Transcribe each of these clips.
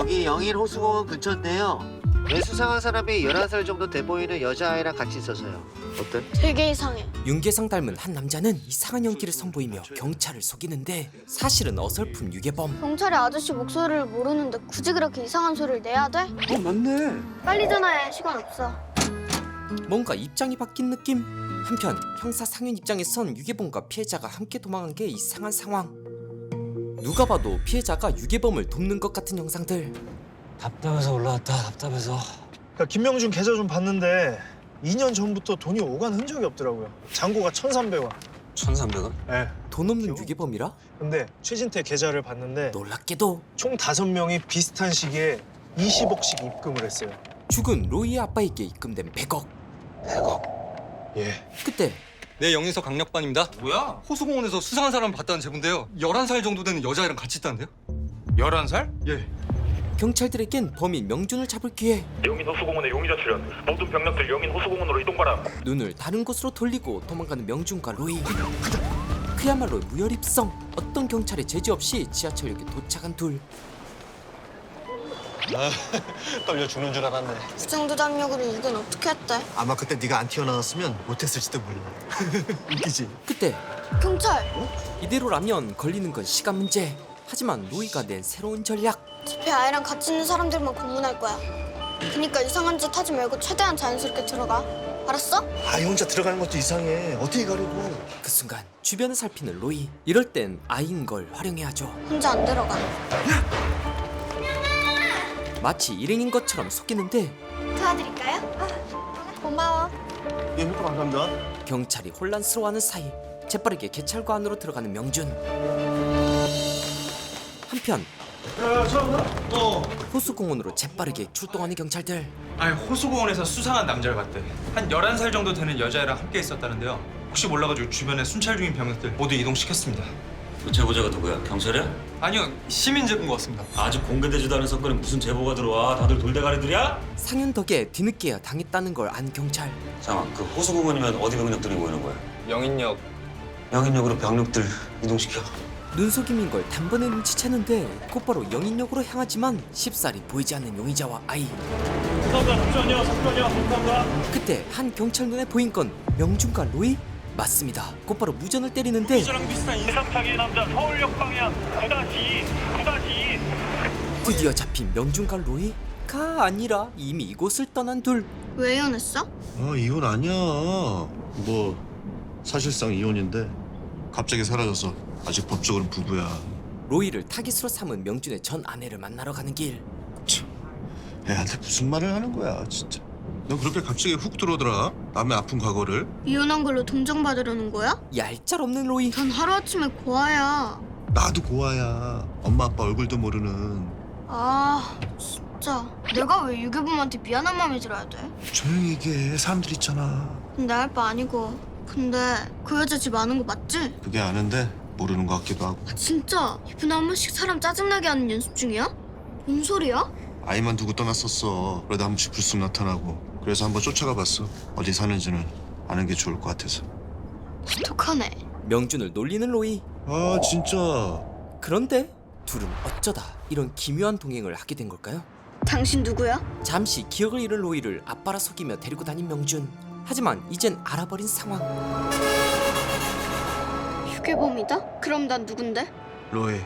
여기 영인 호수공원 근처인데요. 내 수상한 사람이 11살 정도 돼 보이는 여자아이랑 같이 있어서요. 어때? 되게 이상해. 윤계상 닮은 한 남자는 이상한 연기를 선보이며 경찰을 속이는데 사실은 어설픈 유괴범. 경찰이 아저씨 목소리를 모르는데 굳이 그렇게 이상한 소리를 내야 돼? 맞네. 빨리 전화해. 시간 없어. 뭔가 입장이 바뀐 느낌? 한편 형사 상윤 입장에선 유괴범과 피해자가 함께 도망한 게 이상한 상황. 누가 봐도 피해자가 유괴범을 돕는 것 같은 영상들. 답답해서 올라왔다. 답답해서. 그러니까 김명준 계좌 좀 봤는데 2년 전부터 돈이 오간 흔적이 없더라고요. 잔고가 1,300원. 1,300원? 네. 돈 없는 유괴범이라? 근데 최진태 계좌를 봤는데 놀랍게도 총 5명이 비슷한 시기에 20억씩 입금을 했어요. 죽은 로이의 아빠에게 입금된 100억. 100억. 예. 그때 네, 영인서 강력반입니다. 뭐야? 호수공원에서 수상한 사람 봤다는 제보인데요. 11살 정도 되는 여자애랑 같이 있다는데요? 11살? 예. 경찰들에겐 범인 명준을 잡을 기회. 영인 호수공원에 용의자 출현. 모든 병력들 영인 호수공원으로 이동 바람. 눈을 다른 곳으로 돌리고 도망가는 명준과 로이. 그야말로 무혈입성. 어떤 경찰의 제지 없이 지하철역에 도착한 둘. 떨려 죽는 줄 알았네. 부정도 담력으로 유괴는 어떻게 했대? 아마 그때 네가 안 튀어나왔으면 못했을지도 몰라. 웃기지? 그때 경찰! 이대로라면 걸리는 건 시간 문제. 하지만 로이가 낸 새로운 전략. 집에 아이랑 같이 있는 사람들만 고문할 거야. 그니까 이상한 짓 하지 말고 최대한 자연스럽게 들어가. 알았어? 아이 혼자 들어가는 것도 이상해. 어떻게 가려고? 그 순간 주변을 살피는 로이. 이럴 땐 아이인 걸 활용해야죠. 혼자 안 들어가. 마치 일행인 것처럼 속이는데 도와드릴까요? 고마워. 예, 효과 감사합니다. 경찰이 혼란스러워하는 사이 재빠르게 개찰구 안으로 들어가는 명준. 한편 호수공원으로 재빠르게 출동하는 경찰들. 아니 호수공원에서 수상한 남자를 봤대. 한 11살 정도 되는 여자애랑 함께 있었다는데요. 혹시 몰라가지고 주변에 순찰 중인 병력들 모두 이동시켰습니다. 그 제보자가 누구야? 경찰이야? 아니요, 시민 제보인 것 같습니다. 아직 공개되지도 않은 사건에 무슨 제보가 들어와? 다들 돌대가리들이야? 상윤 덕에 뒤늦게야 당했다는 걸 안 경찰. 잠깐, 그 호수공원이면 어디 병력들이 모이는 거야? 영인역. 영인역으로 병력들 이동시켜. 눈속임인 걸 단번에 눈치채는데 곧바로 영인역으로 향하지만 쉽사리 보이지 않는 용의자와 아이. 그때 한 경찰 눈에 보인 건 명준과 로이? 맞습니다. 곧바로 무전을 때리는데 이상창의 남자 서울역 방향 9-2 드디어 잡힌 명준과 로이가 아니라 이미 이곳을 떠난 둘. 왜 이혼했어? 이혼 아니야. 뭐 사실상 이혼인데 갑자기 사라져서 아직 법적으로는 부부야. 로이를 타깃으로 삼은 명준의 전 아내를 만나러 가는 길. 애한테 무슨 말을 하는 거야, 진짜. 너 그렇게 갑자기 훅 들어오더라. 남의 아픈 과거를. 이혼한 걸로 동정받으려는 거야? 얄짤없는 로이. 전 하루아침에 고아야. 나도 고아야. 엄마 아빠 얼굴도 모르는. 아 진짜 내가 왜 유괴범한테 미안한 마음이 들어야 돼? 조용히 얘기해. 사람들 있잖아. 내 할 바 아니고. 근데 그 여자 집 아는 거 맞지? 그게 아는데 모르는 것 같기도 하고. 아 진짜 이번에 한 번씩 사람 짜증나게 하는 연습 중이야? 뭔 소리야? 아이만 두고 떠났었어. 그러다 한 번씩 불쑥 나타나고. 그래서 한번 쫓아가 봤어. 어디 사는지는 아는 게 좋을 것 같아서. 똑똑하네. 명준을 놀리는 로이. 아 진짜. 그런데 둘은 어쩌다 이런 기묘한 동행을 하게 된 걸까요? 당신 누구야? 잠시 기억을 잃은 로이를 아빠라 속이며 데리고 다닌 명준. 하지만 이젠 알아버린 상황. 유괴범이다? 그럼 난 누군데? 로이,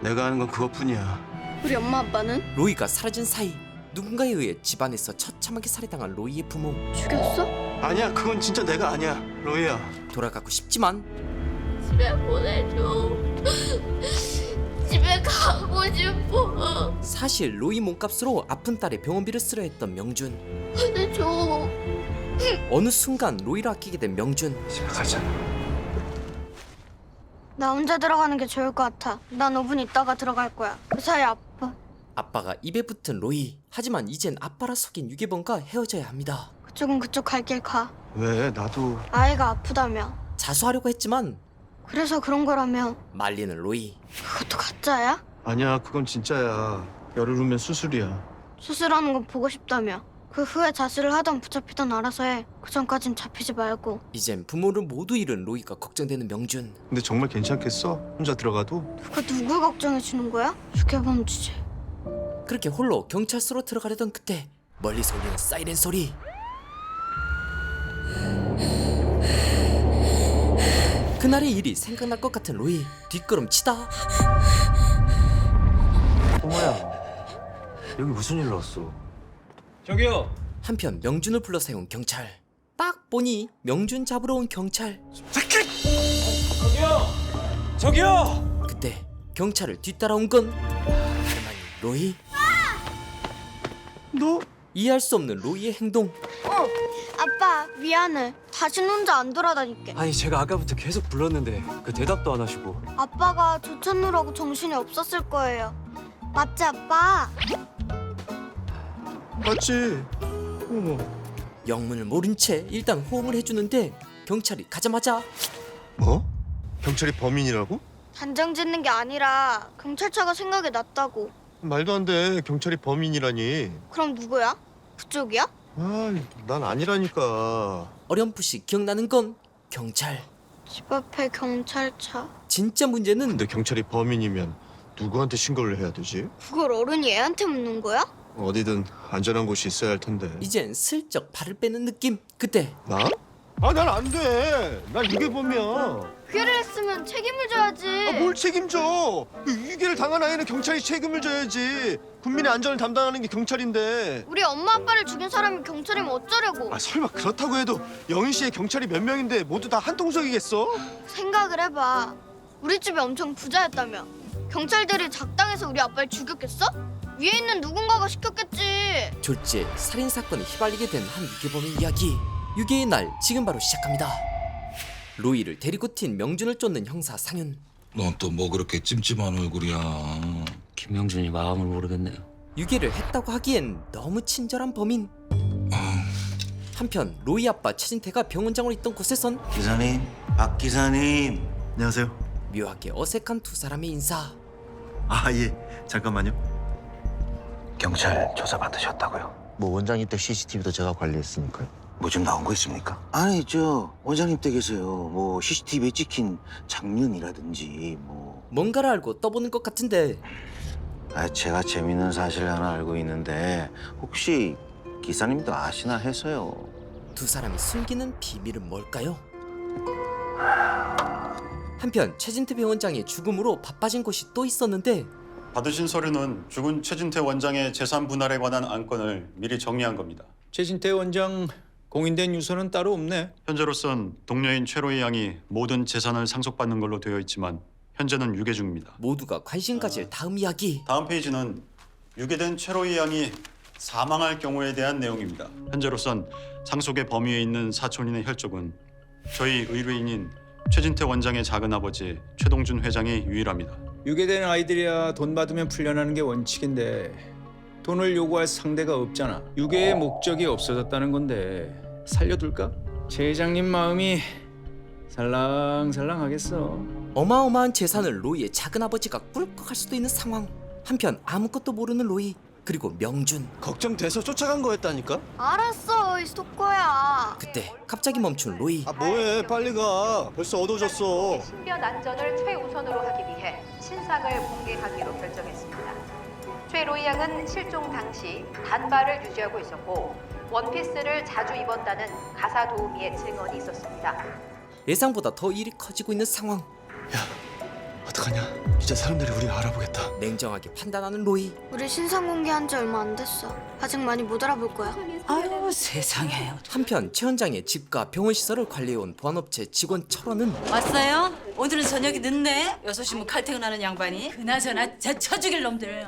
내가 아는 건 그것뿐이야. 우리 엄마 아빠는? 로이가 사라진 사이 누군가에 의해 집안에서 처참하게 살해당한 로이의 부모. 죽였어? 아니야, 그건 진짜 내가 아니야. 로이야. 돌아가고 싶지만 집에 보내줘. 집에 가고 싶어. 사실 로이 몸값으로 아픈 딸의 병원비를 쓰려 했던 명준. 보내줘. 어느 순간 로이를 아끼게 된 명준. 집에 가자. 나 혼자 들어가는 게 좋을 것 같아. 난 5분 있다가 들어갈 거야. 그 사이 아파. 아빠가 입에 붙은 로이. 하지만 이젠 아빠라 속인 유괴범과 헤어져야 합니다. 그쪽은 그쪽 갈 길 가. 왜? 나도. 아이가 아프다며. 자수하려고 했지만 그래서 그런 거라며. 말리는 로이. 그것도 가짜야? 아니야, 그건 진짜야. 열흘 후면 수술이야. 수술하는 건 보고 싶다며. 그 후에 자수를 하던 붙잡히던 알아서 해. 그 전까진 잡히지 말고. 이젠 부모를 모두 잃은 로이가 걱정되는 명준. 근데 정말 괜찮겠어? 혼자 들어가도? 누가 누굴 걱정해 주는 거야? 유괴범 주제. 그렇게 홀로 경찰서로 들어가려던 그때 멀리서 울리는 사이렌 소리. 그날의 일이 생각날 것 같은 로이 뒷걸음치다 어머야, 여기 무슨 일로 왔어? 저기요. 한편 명준을 불러 세운 경찰. 딱 보니 명준 잡으러 온 경찰. 저기요. 그때 경찰을 뒤따라온 건 다름 아닌 로이. 너? 이해할 수 없는 로이의 행동. 아빠 미안해. 다신 혼자 안 돌아다닐게. 아니 제가 아까부터 계속 불렀는데 그 대답도 안 하시고. 아빠가 조쳤느라고 정신이 없었을 거예요. 맞지 아빠? 맞지? 어머. 영문을 모른 채 일단 호응을 해주는데 경찰이 가자마자 뭐? 경찰이 범인이라고? 단정 짓는 게 아니라 경찰차가 생각이 났다고. 말도 안 돼. 경찰이 범인이라니. 그럼 누구야? 그쪽이야? 난 아니라니까. 어렴풋이 기억나는 건 경찰. 집 앞에 경찰차. 진짜 문제는 근데 경찰이 범인이면 누구한테 신고를 해야 되지? 그걸 어른이 애한테 묻는 거야? 어디든 안전한 곳이 있어야 할 텐데. 이젠 슬쩍 발을 빼는 느낌. 그때 나? 난 안 돼. 난 유괴범이야. 피해를 했으면 책임을 져야지. 뭘 책임져? 유괴를 당한 아이는 경찰이 책임을 져야지. 국민의 안전을 담당하는 게 경찰인데. 우리 엄마 아빠를 죽인 사람이 경찰이면 어쩌려고. 설마 그렇다고 해도 영희 씨의 경찰이 몇 명인데 모두 다 한 통속이겠어? 생각을 해봐. 우리 집이 엄청 부자였다며. 경찰들이 작당해서 우리 아빠를 죽였겠어? 위에 있는 누군가가 시켰겠지. 졸지에 살인사건에 휘말리게 된 한 유괴범의 이야기. 유괴의 날 지금 바로 시작합니다. 로이를 데리고 튄 명준을 쫓는 형사 상윤. 넌 또 뭐 그렇게 찜찜한 얼굴이야. 김명준이 마음을 모르겠네요. 유괴를 했다고 하기엔 너무 친절한 범인. 한편 로이 아빠 최진태가 병원장으로 있던 곳에선 기사님, 박 기사님. 안녕하세요. 묘하게 어색한 두 사람의 인사. 예, 잠깐만요. 경찰 조사 받으셨다고요? 뭐 원장님 댁 CCTV도 제가 관리했으니까요. 뭐 좀 나온 거 있습니까? 아니 원장님 댁에서요. 뭐 CCTV에 찍힌 장면이라든지 뭐. 뭔가를 알고 떠보는 것 같은데 제가 재밌는 사실 하나 알고 있는데 혹시 기사님도 아시나 해서요. 두 사람이 숨기는 비밀은 뭘까요? 한편 최진태 병원장의 죽음으로 바빠진 곳이 또 있었는데 받으신 서류는 죽은 최진태 원장의 재산 분할에 관한 안건을 미리 정리한 겁니다. 최진태 원장 공인된 유서는 따로 없네. 현재로선 동료인 최로희 양이 모든 재산을 상속받는 걸로 되어 있지만 현재는 유괴 중입니다. 모두가 관심 가질 다음 이야기. 다음 페이지는 유괴된 최로희 양이 사망할 경우에 대한 내용입니다. 현재로선 상속의 범위에 있는 사촌인의 혈족은 저희 의뢰인인 최진태 원장의 작은아버지 최동준 회장이 유일합니다. 유괴된 아이들이야 돈 받으면 풀려나는 게 원칙인데 돈을 요구할 상대가 없잖아. 유괴의 목적이 없어졌다는 건데 살려둘까? 최 회장님 마음이 살랑살랑하겠어. 어마어마한 재산을 로이의 작은아버지가 꿀꺽할 수도 있는 상황. 한편 아무것도 모르는 로이 그리고 명준. 걱정돼서 쫓아간 거였다니까? 알았어, 이 스토커야. 그때 갑자기 멈춘 로이. 뭐해? 빨리 가. 벌써 어두워졌어. 신변 안전을 최우선으로 하기 위해 신상을 공개하기로 결정했습니다. 최로이 양은 실종 당시 단발을 유지하고 있었고 원피스를 자주 입었다는 가사 도우미의 증언이 있었습니다. 예상보다 더 일이 커지고 있는 상황. 어떡하냐? 이제 사람들이 우리 알아보겠다. 냉정하게 판단하는 로이. 우리 신상 공개한 지 얼마 안 됐어. 아직 많이 못 알아볼 거야. 아유 세상에. 한편 최 원장의 집과 병원 시설을 관리해온 보안업체 직원 철원은 왔어요? 오늘은 저녁이 늦네. 6시면 칼퇴근하는 양반이. 그나저나 저 쳐죽일 놈들.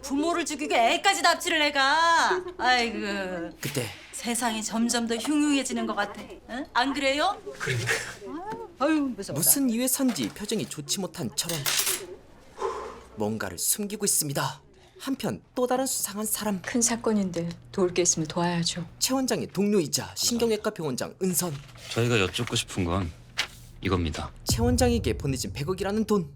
부모를 죽이고 애까지 납치를 해가. 아이고. 그때 세상이 점점 더 흉흉해지는 것 같아. 응? 안 그래요? 그러니까. 아유 무서워. 무슨 이유에 선지 표정이 좋지 못한 철원. 뭔가를 숨기고 있습니다. 한편 또 다른 수상한 사람. 큰 사건인데 도울 게 있으면 도와야죠. 최 원장의 동료이자 신경외과 병원장 은선. 저희가 여쭙고 싶은 건 이겁니다. 최 원장에게 보내진 100억이라는 돈.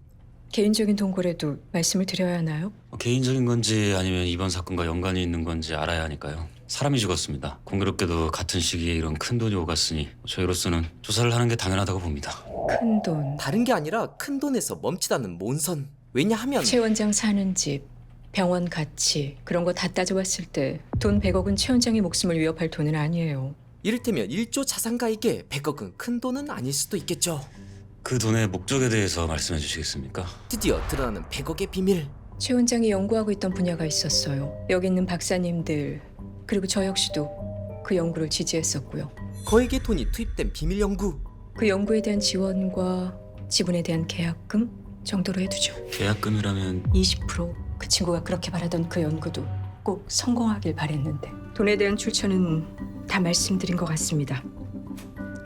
개인적인 동거래도 말씀을 드려야 하나요? 개인적인 건지 아니면 이번 사건과 연관이 있는 건지 알아야 하니까요. 사람이 죽었습니다. 공교롭게도 같은 시기에 이런 큰 돈이 오갔으니 저희로서는 조사를 하는 게 당연하다고 봅니다. 큰 돈. 다른 게 아니라 큰 돈에서 멈칫 않는 몬선. 왜냐하면 최 원장 사는 집 병원 가치 그런 거 다 따져봤을 때 돈 100억은 최 원장의 목숨을 위협할 돈은 아니에요. 이를테면 1조 자산가에게 100억은 큰 돈은 아닐 수도 있겠죠. 그 돈의 목적에 대해서 말씀해 주시겠습니까? 드디어 드러나는 100억의 비밀. 최 원장이 연구하고 있던 분야가 있었어요. 여기 있는 박사님들 그리고 저 역시도 그 연구를 지지했었고요. 거액의 돈이 투입된 비밀 연구. 그 연구에 대한 지원과 지분에 대한 계약금 정도로 해두죠. 계약금이라면 20%. 그 친구가 그렇게 바라던 그 연구도 꼭 성공하길 바랬는데 돈에 대한 출처는 다 말씀드린 것 같습니다.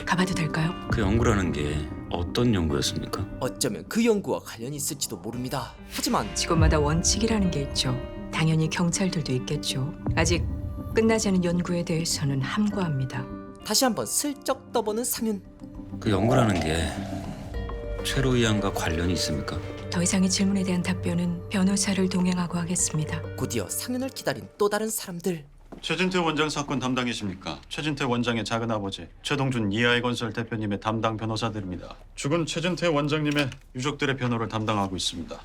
가봐도 될까요? 그 연구라는 게 어떤 연구였습니까? 어쩌면 그 연구와 관련이 있을지도 모릅니다. 하지만 직업마다 원칙이라는 게 있죠. 당연히 경찰들도 있겠죠. 아직 끝나지 않은 연구에 대해서는 함구합니다. 다시 한번 슬쩍 떠보는 상윤. 그 연구라는 게 최로이 양과 관련이 있습니까? 더 이상의 질문에 대한 답변은 변호사를 동행하고 하겠습니다. 곧이어 상윤을 기다린 또 다른 사람들. 최진태 원장 사건 담당이십니까? 최진태 원장의 작은아버지 최동준 이하이건설 대표님의 담당 변호사들입니다. 죽은 최진태 원장님의 유족들의 변호를 담당하고 있습니다.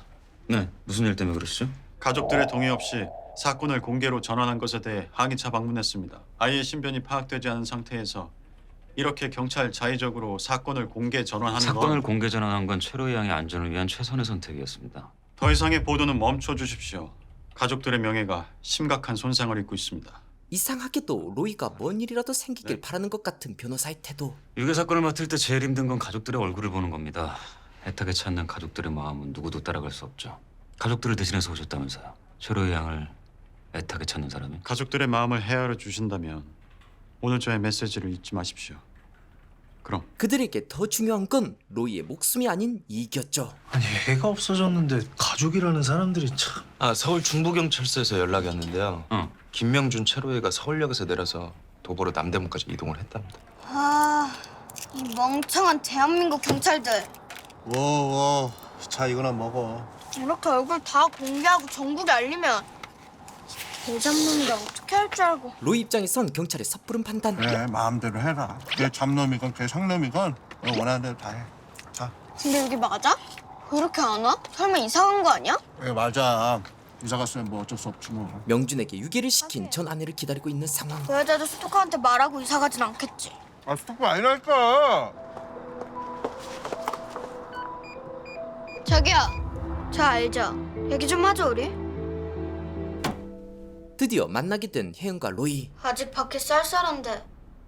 네, 무슨 일 때문에 그러시죠? 가족들의 동의 없이 사건을 공개로 전환한 것에 대해 항의차 방문했습니다. 아이의 신변이 파악되지 않은 상태에서 이렇게 경찰 자의적으로 사건을 공개 전환하는 사건을 건 공개 전환한 건 최로이 양의 안전을 위한 최선의 선택이었습니다. 더 이상의 보도는 멈춰 주십시오. 가족들의 명예가 심각한 손상을 입고 있습니다. 이상하게도 로이가 뭔 일이라도 생기길 바라는 것 같은 변호사의 태도. 유괴 사건을 맡을 때 제일 힘든 건 가족들의 얼굴을 보는 겁니다. 애타게 찾는 가족들의 마음은 누구도 따라갈 수 없죠. 가족들을 대신해서 오셨다면서요. 최로이 양을 애타게 찾는 사람이. 가족들의 마음을 헤아려 주신다면 오늘 저의 메시지를 잊지 마십시오. 그럼 그들에게 더 중요한 건 로이의 목숨이 아닌 이익이었죠. 아니 애가 없어졌는데 가족이라는 사람들이 참. 아, 서울 중부경찰서에서 연락이 왔는데요. 김명준 최로이가 서울역에서 내려서 도보로 남대문까지 이동을 했답니다. 아, 이 멍청한 대한민국 경찰들. 자 이거나 먹어. 이렇게 얼굴 다 공개하고 전국에 알리면 대잡놈이랑 어떻게 할 줄 알고. 로이 입장에선 경찰의 섣부른 판단. 그래 마음대로 해라. 걔 잡놈이건 걔 상놈이건 원하는 대로 다 해. 자. 근데 여기 맞아? 왜 이렇게 안 와? 설마 이사 간 거 아니야? 예 맞아. 이사 갔으면 뭐 어쩔 수 없지 뭐. 명준에게 유괴를 시킨 전 아내를 기다리고 있는 상황. 그 여자도 스토커한테 말하고 이사 가진 않겠지. 아 스토커 아니랄까. 자기야, 저 알죠? 얘기 좀 하자 우리. 드디어 만나게 된 혜은과 로이. 아직 밖에 쌀쌀한데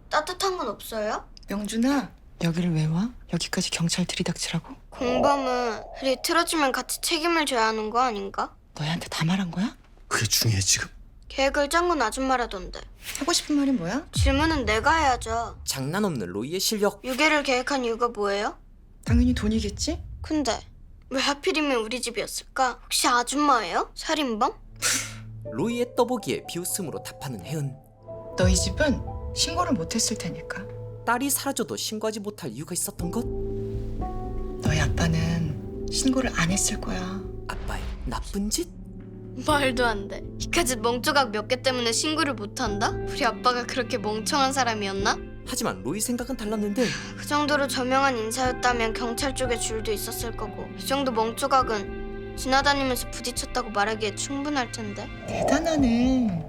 따뜻한 건 없어요? 명준아, 여기를 왜 와? 여기까지 경찰 들이닥치라고? 공범은 일이 틀어지면 같이 책임을 져야 하는 거 아닌가? 너희한테 다 말한 거야? 그게 중요해 지금? 계획을 짠 건 아줌마라던데. 하고 싶은 말이 뭐야? 질문은 내가 해야죠. 장난 없는 로이의 실력. 유괴를 계획한 이유가 뭐예요? 당연히 돈이겠지? 근데 왜 하필이면 우리 집이었을까? 혹시 아줌마예요? 살인범? 로이의 떠보기에 비웃음으로 답하는 혜은. 너희 집은 신고를 못했을 테니까. 딸이 사라져도 신고하지 못할 이유가 있었던 것? 너희 아빠는 신고를 안 했을 거야. 아빠의 나쁜 짓? 말도 안 돼. 이까짓 멍조각 몇 개 때문에 신고를 못한다? 우리 아빠가 그렇게 멍청한 사람이었나? 하지만 로이 생각은 달랐는데. 그 정도로 저명한 인사였다면 경찰 쪽에 줄도 있었을 거고 이 정도 멍조각은 지나다니면서 부딪혔다고 말하기에 충분할 텐데. 대단하네.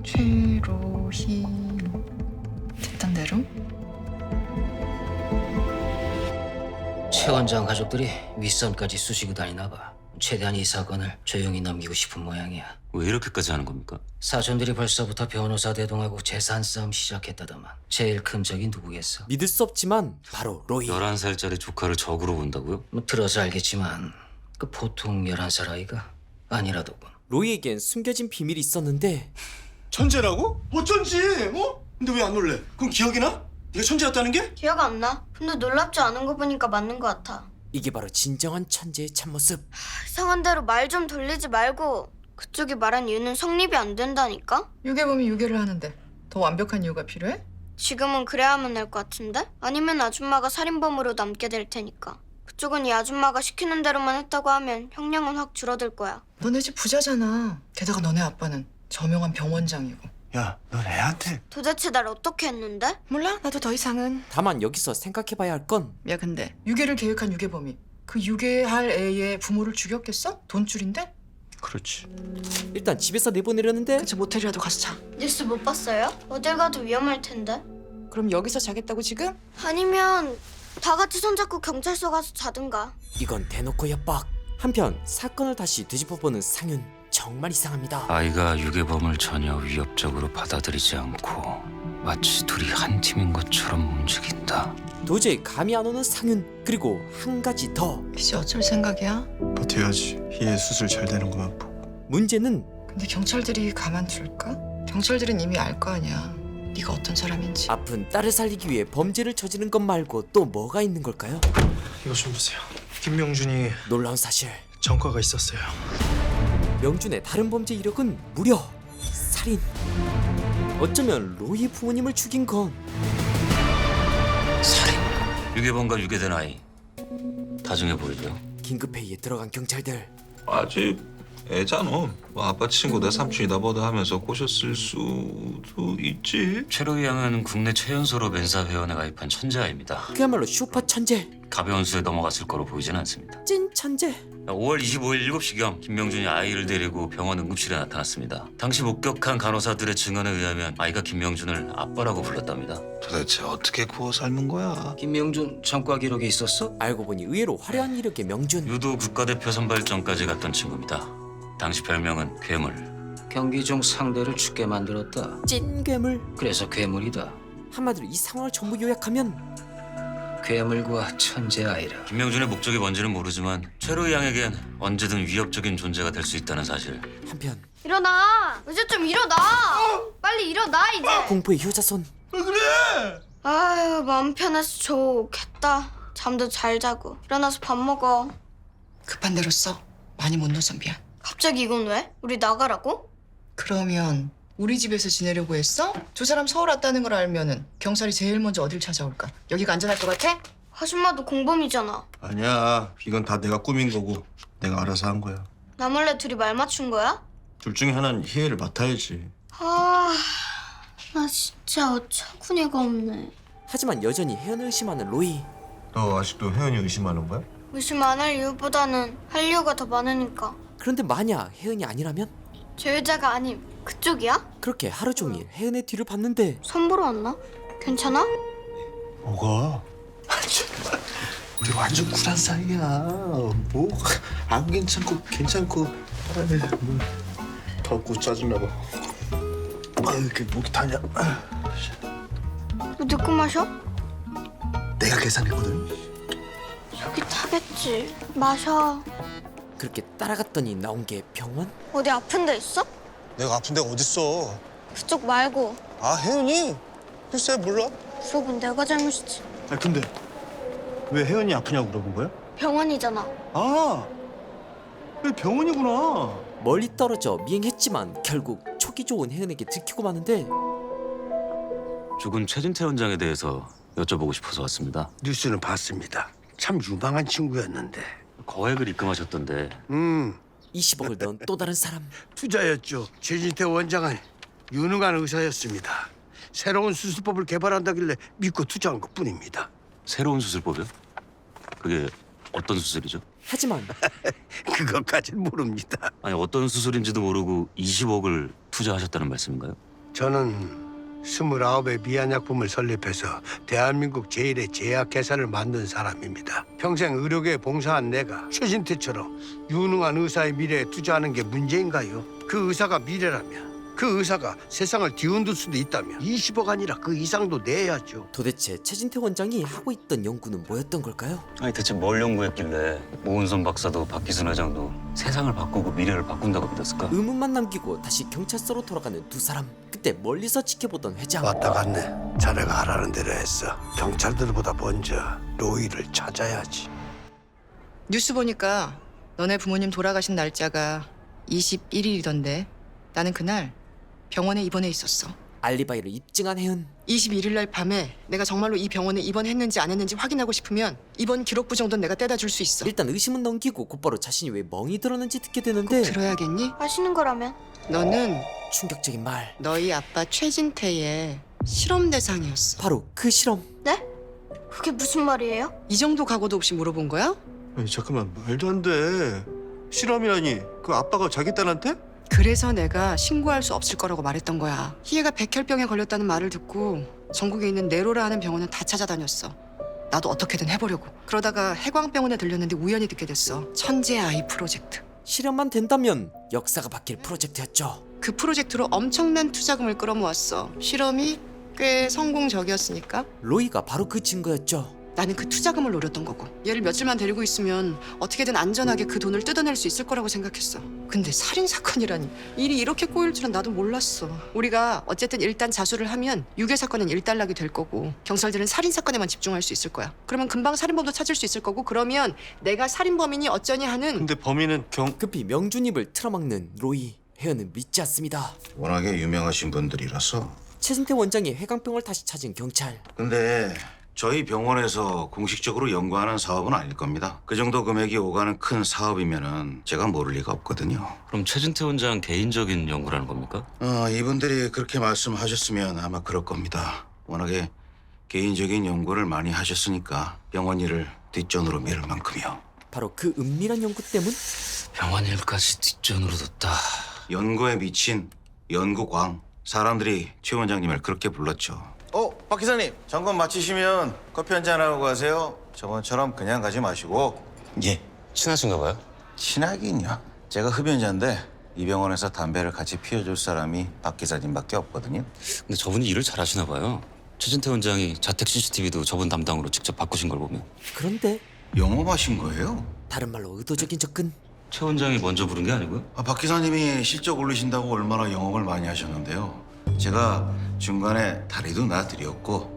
최로희. 듣던 대로? 최 원장 가족들이 윗선까지 쑤시고 다니나 봐. 최대한 이 사건을 조용히 넘기고 싶은 모양이야. 왜 이렇게까지 하는 겁니까? 사촌들이 벌써부터 변호사 대동하고 재산 싸움 시작했다더만. 제일 큰 적이 누구겠어? 믿을 수 없지만 바로 로이. 11살짜리 조카를 적으로 본다고요? 뭐 들어서 알겠지만 그 보통 11살 아이가 아니라더군. 로이에겐 숨겨진 비밀이 있었는데. 천재라고? 어쩐지 어? 근데 왜 안 놀래? 그럼 기억이 나? 네가 천재였다는 게? 기억 안 나? 근데 놀랍지 않은 거 보니까 맞는 거 같아. 이게 바로 진정한 천재의 참모습. 이상한 대로 말 좀 돌리지 말고. 그쪽이 말한 이유는 성립이 안 된다니까? 유괴범이 유괴를 하는데 더 완벽한 이유가 필요해? 지금은 그래야만 할 것 같은데? 아니면 아줌마가 살인범으로 남게 될 테니까. 그쪽은 이 아줌마가 시키는 대로만 했다고 하면 형량은 확 줄어들 거야. 너네 집 부자잖아. 게다가 너네 아빠는 저명한 병원장이고. 야, 넌 애한테. 도대체 날 어떻게 했는데? 몰라, 나도 더 이상은. 다만 여기서 생각해봐야 할 건. 야, 근데 유괴를 계획한 유괴범이 그 유괴할 애의 부모를 죽였겠어? 돈줄인데? 그렇지. 일단 집에서 내보내려는데 저 모텔이라도 가서 자. 뉴스 못 봤어요? 어딜 가도 위험할 텐데. 그럼 여기서 자겠다고 지금? 아니면 다 같이 손잡고 경찰서 가서 자든가. 이건 대놓고 협박. 한편 사건을 다시 되짚어보는 상윤. 정말 이상합니다. 아이가 유괴범을 전혀 위협적으로 받아들이지 않고 마치 둘이 한 팀인 것처럼 움직인다. 도저히 감이 안 오는 상윤. 그리고 한 가지 더. 이제 어쩔 생각이야? 버텨야지. 희애 수술 잘 되는 것만 보고. 문제는 근데 경찰들이 가만둘까? 경찰들은 이미 알 거 아니야. 네가 어떤 사람인지. 아픈 딸을 살리기 위해 범죄를 저지른 것 말고 또 뭐가 있는 걸까요? 이거 좀 보세요. 김명준이 놀라운 사실. 전과가 있었어요. 명준의 다른 범죄 이력은 무려 살인. 어쩌면 로이 부모님을 죽인 건 살인. 유괴범과 유괴된 아이. 다중해 보이죠. 긴급회의에 들어간 경찰들. 아직 애잖아. 뭐 아빠 친구 내 삼촌이다 보다 하면서 꼬셨을 수도 있지. 최로이 양은 국내 최연소로 멘사 회원에 가입한 천재아입니다. 그야말로 슈퍼 천재. 가벼운 수에 넘어갔을 거로 보이지는 않습니다. 찐 천재. 5월 25일 7시경 김명준이 아이를 데리고 병원 응급실에 나타났습니다. 당시 목격한 간호사들의 증언에 의하면 아이가 김명준을 아빠라고 불렀답니다. 도대체 어떻게 구워 삶은 거야? 김명준 전과 기록이 있었어? 알고 보니 의외로 화려한 이력의 명준. 유도 국가대표 선발전까지 갔던 친구입니다. 당시 별명은 괴물. 경기 중 상대를 죽게 만들었다. 찐 괴물. 그래서 괴물이다. 한마디로 이 상황을 전부 요약하면 괴물과 천재 아이라. 김명준의 목적이 뭔지는 모르지만 최로이 양에겐 언제든 위협적인 존재가 될 수 있다는 사실. 한편 일어나. 이제 좀 일어나. 빨리 일어나 이제. 공포의 효자손. 아유 마음 편해서 좋겠다. 잠도 잘 자고 일어나서 밥 먹어. 급한 대로 써. 많이 못 넣어서 미안. 갑자기 이건 왜? 우리 나가라고? 그러면 우리 집에서 지내려고 했어? 두 사람 서울 왔다는 걸 알면은 경찰이 제일 먼저 어딜 찾아올까? 여기가 안전할 것 같아? 아줌마도 공범이잖아. 아니야. 이건 다 내가 꾸민 거고 내가 알아서 한 거야. 나 몰래 둘이 말 맞춘 거야? 둘 중에 하나는 희애를 맡아야지. 아, 나 진짜 어처구니가 없네. 하지만 여전히 혜연을 의심하는 로이. 너 아직도 혜연이 의심하는 거야? 의심 안 할 이유보다는 할 이유가 더 많으니까. 그런데 만약 혜연이 아니라면? 저 여자가 아님 그쪽이야? 그렇게 하루 종일 혜연의 뒤를 봤는데 선보러 왔나? 괜찮아? 뭐가? 우리 완전 쿨한 사이야. 뭐 안 괜찮고 괜찮고. 덥고 짜증나 봐. 이렇게 목이 타냐? 너 내 거 마셔? 내가 계산했거든. 여기 타겠지. 마셔. 그렇게 따라갔더니 나온 게 병원? 어디 아픈 데 있어? 내가 아픈 데가 어딨어? 그쪽 말고. 아 혜연이? 글쎄 몰라. 그러면 내가 잘못이지. 아 근데 왜 혜연이 아프냐고 물어본 거야? 병원이잖아. 아, 왜 병원이구나. 멀리 떨어져 미행했지만 결국 촉이 좋은 혜연에게 들키고 마는데 죽은 최진태 원장에 대해서 여쭤보고 싶어서 왔습니다. 뉴스는 봤습니다. 참 유망한 친구였는데. 거액을 입금하셨던데 20억을 넣은 또 다른 사람. 투자였죠. 최진태 원장은 유능한 의사였습니다. 새로운 수술법을 개발한다길래 믿고 투자한 것뿐입니다. 새로운 수술법이요? 그게 어떤 수술이죠? 하지만 그것까진 모릅니다. 아니 어떤 수술인지도 모르고 20억을 투자하셨다는 말씀인가요? 저는 29의 미안약품을 설립해서 대한민국 제1의 제약회사를 만든 사람입니다. 평생 의료계에 봉사한 내가 최진태처럼 유능한 의사의 미래에 투자하는 게 문제인가요? 그 의사가 미래라면, 그 의사가 세상을 뒤흔들 수도 있다면 20억 아니라 그 이상도 내야죠. 도대체 최진태 원장이 하고 있던 연구는 뭐였던 걸까요? 아니 대체 뭘 연구했길래 모은선 박사도 박기순 회장도 세상을 바꾸고 미래를 바꾼다고 믿었을까? 의문만 남기고 다시 경찰서로 돌아가는 두 사람. 그때 멀리서 지켜보던 회장. 왔다 갔네. 자네가 하라는 대로 했어. 경찰들보다 먼저 로이를 찾아야지. 뉴스 보니까 너네 부모님 돌아가신 날짜가 21일이던데 나는 그날 병원에 입원해 있었어. 알리바이를 입증한 혜연. 21일 날 밤에 내가 정말로 이 병원에 입원했는지 안 했는지 확인하고 싶으면 입원 기록부 정도는 내가 떼다 줄 수 있어. 일단 의심은 넘기고 곧바로 자신이 왜 멍이 들었는지 듣게 되는데 들어야겠니? 마시는 거라면. 너는 충격적인 말. 너희 아빠 최진태의 실험 대상이었어. 바로 그 실험. 네? 그게 무슨 말이에요? 이 정도 각오도 없이 물어본 거야? 아니 잠깐만 말도 안 돼. 실험이라니 그 아빠가 자기 딸한테? 그래서 내가 신고할 수 없을 거라고 말했던 거야. 희애가 백혈병에 걸렸다는 말을 듣고 전국에 있는 네로라 하는 병원은 다 찾아다녔어. 나도 어떻게든 해보려고. 그러다가 해광병원에 들렸는데 우연히 듣게 됐어. 천재 아이 프로젝트. 실현만 된다면 역사가 바뀔 프로젝트였죠. 그 프로젝트로 엄청난 투자금을 끌어모았어. 실험이 꽤 성공적이었으니까. 로이가 바로 그 증거였죠. 나는 그 투자금을 노렸던 거고 얘를 며칠만 데리고 있으면 어떻게든 안전하게 그 돈을 뜯어낼 수 있을 거라고 생각했어. 근데 살인 사건이라니. 일이 이렇게 꼬일 줄은 나도 몰랐어. 우리가 어쨌든 일단 자수를 하면 유괴 사건은 일단락이 될 거고 경찰들은 살인 사건에만 집중할 수 있을 거야. 그러면 금방 살인범도 찾을 수 있을 거고 그러면 내가 살인범이니 어쩌니 하는. 근데 범인은 급히 명준 입을 틀어막는 로이. 혜연은 믿지 않습니다. 워낙에 유명하신 분들이라서. 최진태 원장이 해강병을 다시 찾은 경찰. 근데 저희 병원에서 공식적으로 연구하는 사업은 아닐 겁니다. 그 정도 금액이 오가는 큰 사업이면은 제가 모를 리가 없거든요. 그럼 최진태 원장 개인적인 연구라는 겁니까? 이분들이 그렇게 말씀하셨으면 아마 그럴 겁니다. 워낙에 개인적인 연구를 많이 하셨으니까 병원 일을 뒷전으로 미룰 만큼이요. 바로 그 은밀한 연구 때문? 병원 일까지 뒷전으로 뒀다. 연구에 미친 연구광. 사람들이 최 원장님을 그렇게 불렀죠. 박 기사님, 점검 마치시면 커피 한잔 하고 가세요. 저번처럼 그냥 가지 마시고. 예. 친하신가 봐요? 친하긴요. 제가 흡연자인데 이 병원에서 담배를 같이 피워줄 사람이 박 기사님밖에 없거든요. 근데 저분이 일을 잘하시나 봐요. 최진태 원장이 자택 CCTV도 저분 담당으로 직접 바꾸신 걸 보면. 그런데 영업하신 거예요? 다른 말로 의도적인 접근. 최 원장이 먼저 부른 게 아니고요? 박 기사님이 실적 올리신다고 얼마나 영업을 많이 하셨는데요. 제가 중간에 다리도 놔드렸고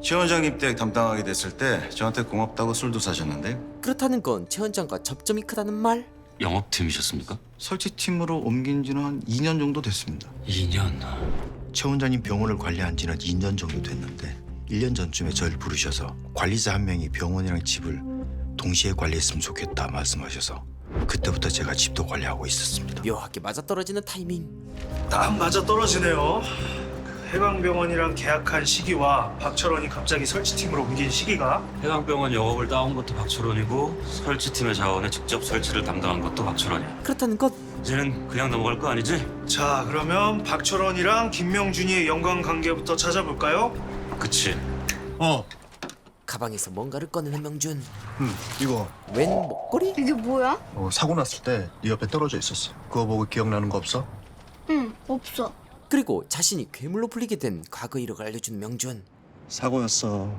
최 원장님 댁 담당하게 됐을 때 저한테 고맙다고 술도 사셨는데. 그렇다는 건 최 원장과 접점이 크다는 말? 영업팀이셨습니까? 설치팀으로 옮긴 지는 한 2년 정도 됐습니다. 2년. 최 원장님 병원을 관리한 지는 2년 정도 됐는데 1년 전쯤에 저를 부르셔서 관리자 한 명이 병원이랑 집을 동시에 관리했으면 좋겠다 말씀하셔서 그때부터 제가 집도 관리하고 있었습니다. 묘하게 맞아떨어지는 타이밍. 딱 맞아 떨어지네요. 해광병원이랑 계약한 시기와 박철원이 갑자기 설치팀으로 옮긴 시기가. 해강병원 영업을 따온 것도 박철원이고 설치팀의 자원에 직접 설치를 담당한 것도 박철원이야. 그렇다는 것. 이제는 그냥 넘어갈 거 아니지? 자, 그러면 박철원이랑 김명준이의 연관관계부터 찾아볼까요? 그치. 가방에서 뭔가를 꺼내는 명준. 이거 웬 목걸이? 이게 뭐야? 사고 났을 때 네 옆에 떨어져 있었어. 그거 보고 기억나는 거 없어? 응, 없어. 그리고 자신이 괴물로 불리게 된 과거 이력을 알려주는 명준. 사고였어.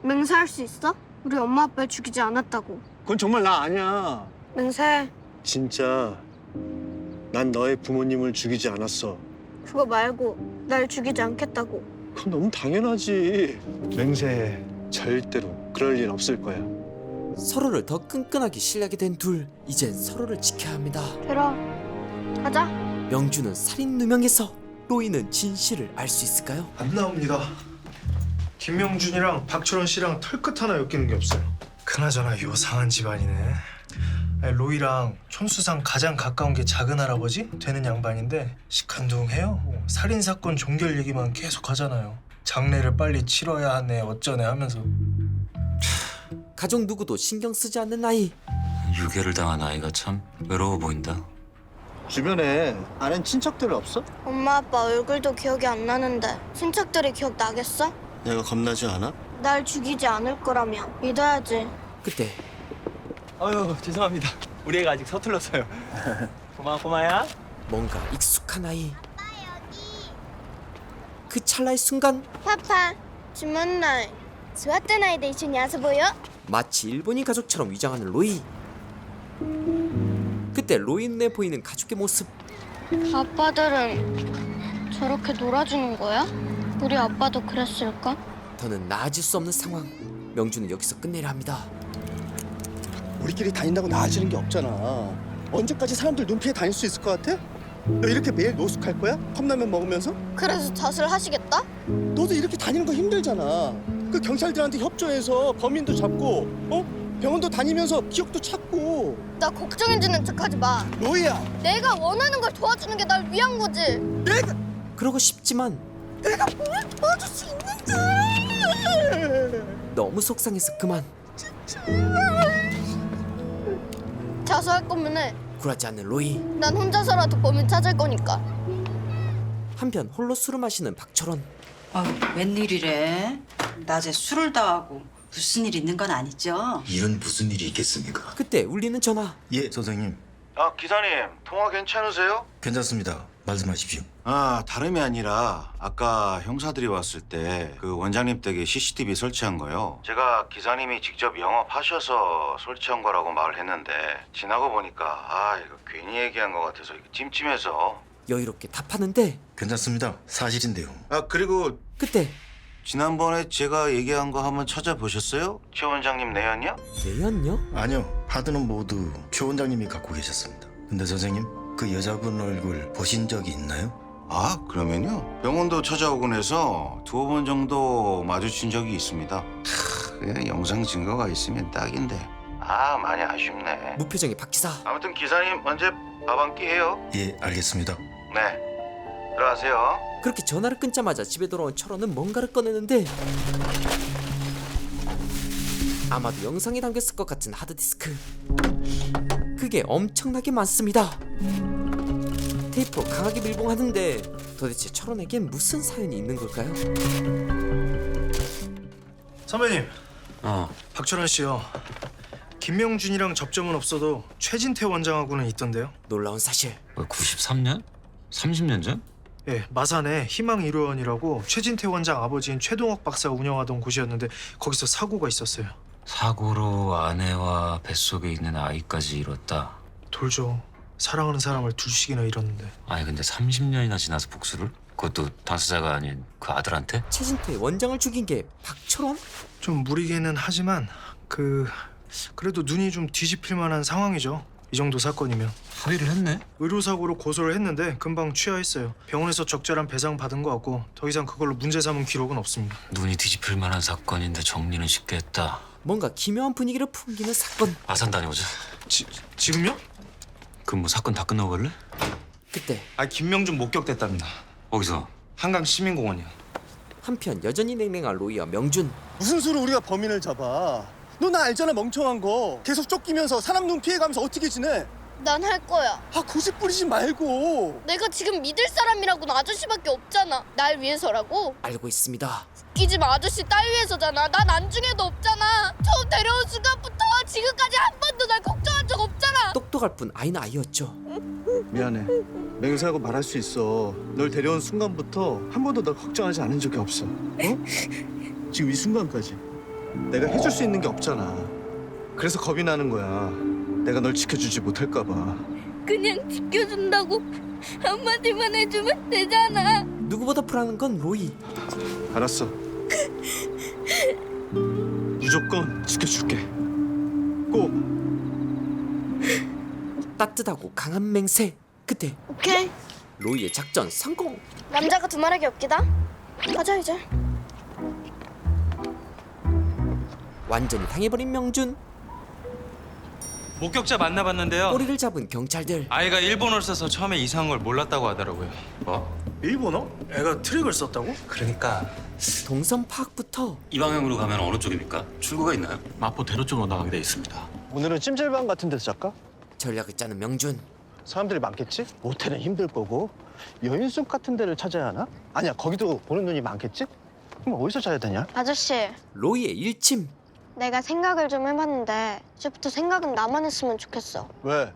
맹세할 수 있어? 우리 엄마 아빠를 죽이지 않았다고. 그건 정말 나 아니야. 맹세해. 진짜 난 너의 부모님을 죽이지 않았어. 그거 말고 날 죽이지 않겠다고. 그건 너무 당연하지. 맹세해. 절대로 그럴 일 없을 거야. 서로를 더 끈끈하게 신뢰하게 된 둘. 이젠 서로를 지켜야 합니다. 들어. 가자. 명준은 살인 누명에서 로이는 진실을 알 수 있을까요? 안 나옵니다. 김명준이랑 박철원 씨랑 털끝 하나 엮이는 게 없어요. 그나저나 요상한 집안이네. 아니, 로이랑 촌수상 가장 가까운 게 작은 할아버지 되는 양반인데 시큰둥해요. 살인 사건 종결 얘기만 계속 하잖아요. 장례를 빨리 치러야 하네 어쩌네 하면서. 가족 누구도 신경 쓰지 않는 아이. 유괴를 당한 아이가 참 외로워 보인다. 주변에 아는 친척들 없어? 엄마 아빠 얼굴도 기억이 안 나는데 친척들이 기억나겠어? 내가 겁나지 않아? 날 죽이지 않을 거라며 믿어야지. 그때 아유 죄송합니다. 우리 애가 아직 서툴러서요. 고마야. 뭔가 익숙한 아이. 그 찰나의 순간 파파, つまんない. 座ってないで一緒に遊ぼうよ. 마치 일본인 가족처럼 위장하는 로이. 그때 로이 눈에 보이는 가족의 모습. 아빠들은 저렇게 놀아주는 거야? 우리 아빠도 그랬을까? 더는 나아질 수 없는 상황. 명준은 여기서 끝내려 합니다. 우리끼리 다닌다고 나아지는 게 없잖아. 언제까지 사람들 눈 피해 다닐 수 있을 것 같아? 너 이렇게 매일 노숙할 거야? 컵라면 먹으면서? 그래서 자수를 하시겠다? 너도 이렇게 다니는 거 힘들잖아. 그 경찰들한테 협조해서 범인도 잡고, 병원도 다니면서 기억도 찾고. 나 걱정해주는 척하지 마. 로이야. 내가 원하는 걸 도와주는 게 날 위한 거지. 내가 그러고 싶지만 내가 뭘 도와줄 수 있는지. 너무 속상해서 그만. 자수할 거면 해. 굴하지 않는 로이. 난 혼자서라도 범인 찾을 거니까. 한편 홀로 술을 마시는 박철원. 웬일이래? 낮에 술을 다 하고 무슨 일 있는 건 아니죠? 일은 무슨 일이 있겠습니까? 그때 울리는 전화. 예, 선생님. 아, 기사님, 통화 괜찮으세요? 괜찮습니다. 말씀하십시오. 아, 다름이 아니라 아까 형사들이 왔을 때 그 원장님 댁에 CCTV 설치한 거요. 제가 기사님이 직접 영업하셔서 설치한 거라고 말을 했는데 지나고 보니까 아, 이거 괜히 얘기한 것 같아서 이거 찜찜해서. 여유롭게 답하는데 괜찮습니다. 사실인데요. 아, 그리고 그때 지난번에 제가 얘기한 거 한번 찾아보셨어요? 최 원장님 내연이요? 내연요? 아니요. 하드는 모두 최 원장님이 갖고 계셨습니다. 근데 선생님, 그 여자분 얼굴 보신 적이 있나요? 아, 그러면요. 병원도 찾아오곤 해서 2번 정도 마주친 적이 있습니다. 그냥 영상 증거가 있으면 딱인데. 아, 많이 아쉽네. 무표정의 박 기사. 아무튼 기사님 언제 밥 한 끼 해요? 예, 알겠습니다. 네. 들어가세요. 그렇게 전화를 끊자마자 집에 돌아온 철원은 뭔가를 꺼내는데 아마도 영상이 담겼을 것 같은 하드디스크. 그게 엄청나게 많습니다. 테이프로 강하게 밀봉하는데 도대체 철원에겐 무슨 사연이 있는 걸까요? 선배님. 박철원 씨요. 김명준이랑 접점은 없어도 최진태 원장하고는 있던데요. 놀라운 사실. 93년? 30년 전? 예, 마산에 희망의료원이라고 최진태 원장 아버지인 최동학 박사가 운영하던 곳이었는데 거기서 사고가 있었어요. 사고로 아내와 뱃속에 있는 아이까지 잃었다. 돌죠. 사랑하는 사람을 둘씩이나 잃었는데. 아니 근데 30년이나 지나서 복수를? 그것도 당사자가 아닌 그 아들한테? 최진태 원장을 죽인 게 박철원? 좀 무리기는 하지만 그래도 눈이 좀 뒤집힐 만한 상황이죠. 이 정도 사건이면. 합의를 했네? 의료사고로 고소를 했는데 금방 취하했어요. 병원에서 적절한 배상 받은 것 같고 더 이상 그걸로 문제 삼은 기록은 없습니다. 눈이 뒤집힐 만한 사건인데 정리는 쉽게 했다. 뭔가 기묘한 분위기를 풍기는 사건. 아산 다녀오자. 지금요? 뭐 사건 다 끝나고 갈래? 그때 김명준 목격됐답니다. 어디서? 한강 시민공원이요. 한편 여전히 냉랭한 로이와 명준. 무슨 수로 우리가 범인을 잡아? 너 나 알잖아, 멍청한 거. 계속 쫓기면서 사람 눈 피해가면서 어떻게 지내? 난 할 거야. 아, 고집 부리지 말고. 내가 지금 믿을 사람이라고는 아저씨밖에 없잖아. 날 위해서라고? 알고 있습니다. 웃기지 마. 아저씨 딸 위해서잖아. 난 안중에도 없잖아. 처음 데려온 순간부터 지금까지 한 번도 날 걱정한 적 없잖아. 똑똑할 뿐 아이는 아이였죠. 미안해. 맹세하고 말할 수 있어. 널 데려온 순간부터 한 번도 널 걱정하지 않은 적이 없어. 어? 지금 이 순간까지 내가 해줄 수 있는 게 없잖아. 그래서 겁이 나는 거야. 내가 널 지켜주지 못할까 봐. 그냥 지켜준다고 한마디만 해주면 되잖아. 누구보다 불안한 건 로이. 알았어. 무조건 지켜줄게. 꼭. 따뜻하고 강한 맹세. 그때 오케이. 로이의 작전 성공. 남자가 두말하기 없기다. 가자 이제. 완전히 당해버린 명준. 목격자 만나봤는데요. 꼬리를 잡은 경찰들. 아이가 일본어를 써서 처음에 이상한 걸 몰랐다고 하더라고요. 뭐? 일본어? 애가 트릭을 썼다고? 그러니까 동선 파악부터. 이 방향으로 가면 어느 쪽입니까? 출구가 있나요? 마포 대로 쪽으로 나가게 돼 있습니다. 오늘은 찜질방 같은 데서 잘까? 전략을 짜는 명준. 사람들이 많겠지? 모텔은 힘들 거고 여인숙 같은 데를 찾아야 하나? 아니야, 거기도 보는 눈이 많겠지? 그럼 어디서 자야 되냐? 아저씨, 로이의 일침. 내가 생각을 좀 해봤는데 이제부터 생각은 나만 했으면 좋겠어. 왜?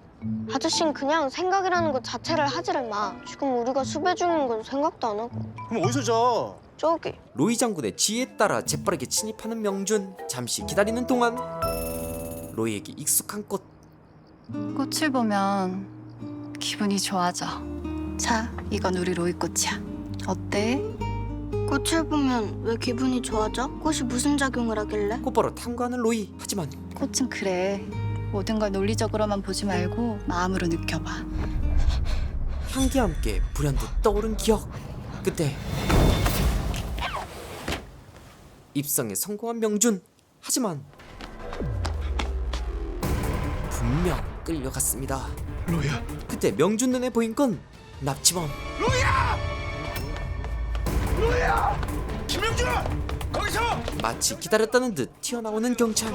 아저씨는 그냥 생각이라는 것 자체를 하지를 마. 지금 우리가 수배 중인 건 생각도 안 하고. 그럼 어디서 자? 저기. 로이 장군의 지혜에 따라 재빠르게 침입하는 명준. 잠시 기다리는 동안 로이에게 익숙한 꽃. 꽃을 보면 기분이 좋아져. 자, 이건 우리 로이 꽃이야. 어때? 꽃을 보면 왜 기분이 좋아져? 꽃이 무슨 작용을 하길래? 꽃보러 탐구하는 로이. 하지만 꽃은 그래. 모든 걸 논리적으로만 보지 말고 마음으로 느껴봐. 향기와 함께 불현듯 떠오른 기억. 그때 입성에 성공한 명준. 하지만 분명 끌려갔습니다. 로이야. 그때 명준 눈에 보인 건 납치범. 로이야! 로이야! 김명준! 거기서! 마치 기다렸다는 듯 튀어나오는 경찰.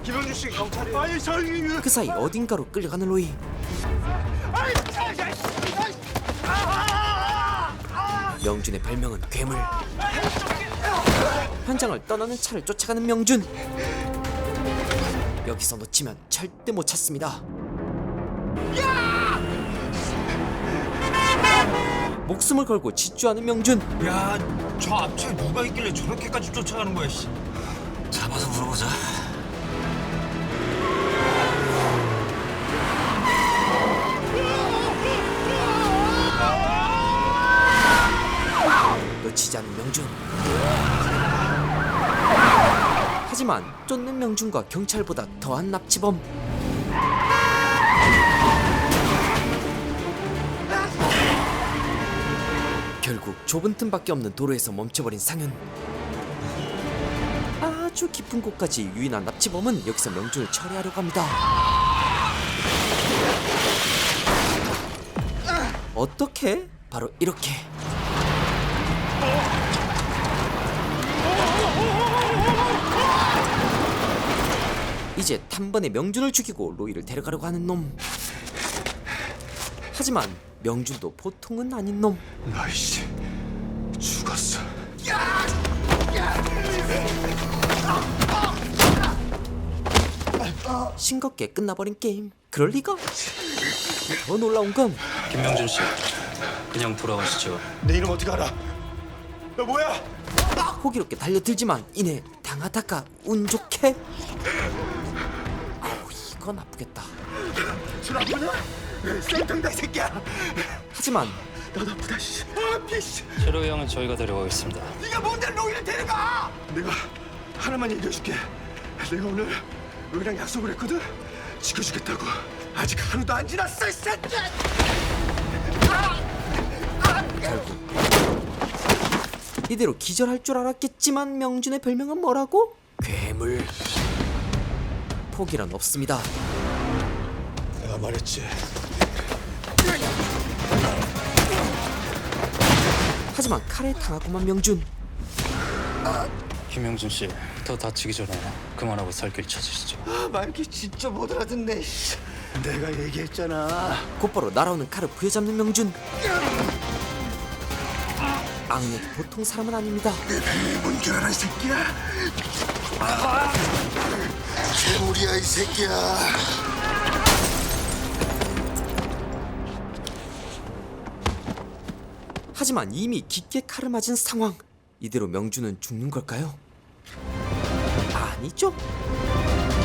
김영준 씨 경찰이. 아니 저기. 그 사이 어딘가로 끌려가는 로이. 명준의 별명은 괴물. 현장을 떠나는 차를 쫓아가는 명준. 여기서 놓치면 절대 못 찾습니다. 목숨을 걸고 질주하는 명준. 야, 저 앞차에 누가 있길래 저렇게까지 쫓아가는 거야, 씨. 잡아서 물어보자. 놓치지 않은 명준. 하지만 쫓는 명준과 경찰보다 더한 납치범. 결국 좁은 틈밖에 없는 도로에서 멈춰버린 상윤. 아주 깊은 곳까지 유인한 납치범은 여기서 명준을 처리하려고 합니다. 어떻게? 바로 이렇게. 이제 단번에 명준을 죽이고 로이를 데려가려고 하는 놈. 하지만 명준도 보통은 아닌 놈. 로이 씨 죽었어. 싱겁게 끝나버린 게임. 그럴 리가? 더 놀라운 건 김명준 씨, 그냥 돌아가시죠. 내 이름 어떻게 알아? 너 뭐야? 호기롭게 달려들지만 이내 당하다가 운 좋게. 아우 이건 아프겠다. 술 아프냐? 쌩탕다 이 새끼야. 하지만 나도 아프다 씨. 아 씨. 최로이 형은 저희가 데려가겠습니다. 네가 뭔데 로이를 데려가? 내가 하나만 얘기해줄게. 내가 오늘 로이랑 약속을 했거든. 지켜주겠다고. 아직 하루도 안 지났어 이 새끼야. 결국 이대로 기절할 줄 알았겠지만 명준의 별명은 뭐라고? 괴물. 포기란 없습니다. 내가 말했지. 하지만 칼에 당하고만 명준. 김명준 씨, 더 다치기 전에 그만하고 살 길 찾으시죠. 아 말귀 진짜 못 알아듣네. 내가 얘기했잖아. 곧바로 날아오는 칼을 부여잡는 명준. 악력이 보통 사람은 아닙니다. 뭔 줄 알아 이 새끼야. 괴물이야 이 새끼야. 하지만 이미 깊게 칼을 맞은 상황. 이대로 명준은 죽는 걸까요? 아니죠.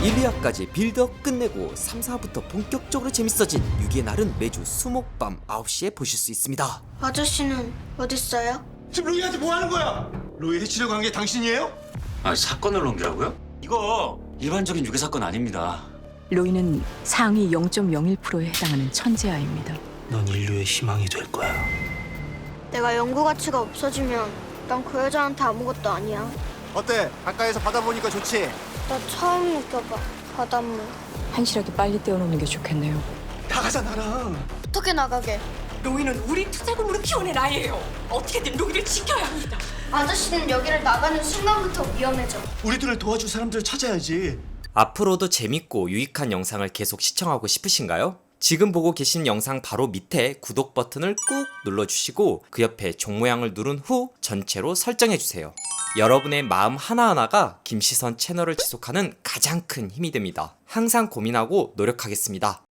1, 2화까지 빌드업 끝내고 3, 4화부터 본격적으로 재밌어진 6위의 날은 매주 수목 밤 9시에 보실 수 있습니다. 아저씨는 어딨어요? 지금 로이한테 뭐 하는 거야? 로이 해치려고 한 게 당신이에요? 아, 사건을 넘기라고요? 이거 일반적인 유괴 사건 아닙니다. 로이는 상위 0.01%에 해당하는 천재아입니다. 넌 인류의 희망이 될 거야. 내가 연구 가치가 없어지면 난 그 여자한테 아무것도 아니야. 어때? 가까이서 받아보니까 좋지? 나 처음 느껴봐, 바닷물. 한실하게 빨리 떼어놓는 게 좋겠네요. 나가자 나랑. 어떻게 나가게? 로이는 우리 투자금으로 키워낸 아이예요. 어떻게든 로이를 지켜야 합니다. 아저씨는 여기를 나가는 순간부터 위험해져. 우리들을 도와줄 사람들을 찾아야지. 앞으로도 재밌고 유익한 영상을 계속 시청하고 싶으신가요? 지금 보고 계신 영상 바로 밑에 구독 버튼을 꾹 눌러주시고 그 옆에 종 모양을 누른 후 전체로 설정해주세요. 여러분의 마음 하나하나가 김시선 채널을 지속하는 가장 큰 힘이 됩니다. 항상 고민하고 노력하겠습니다.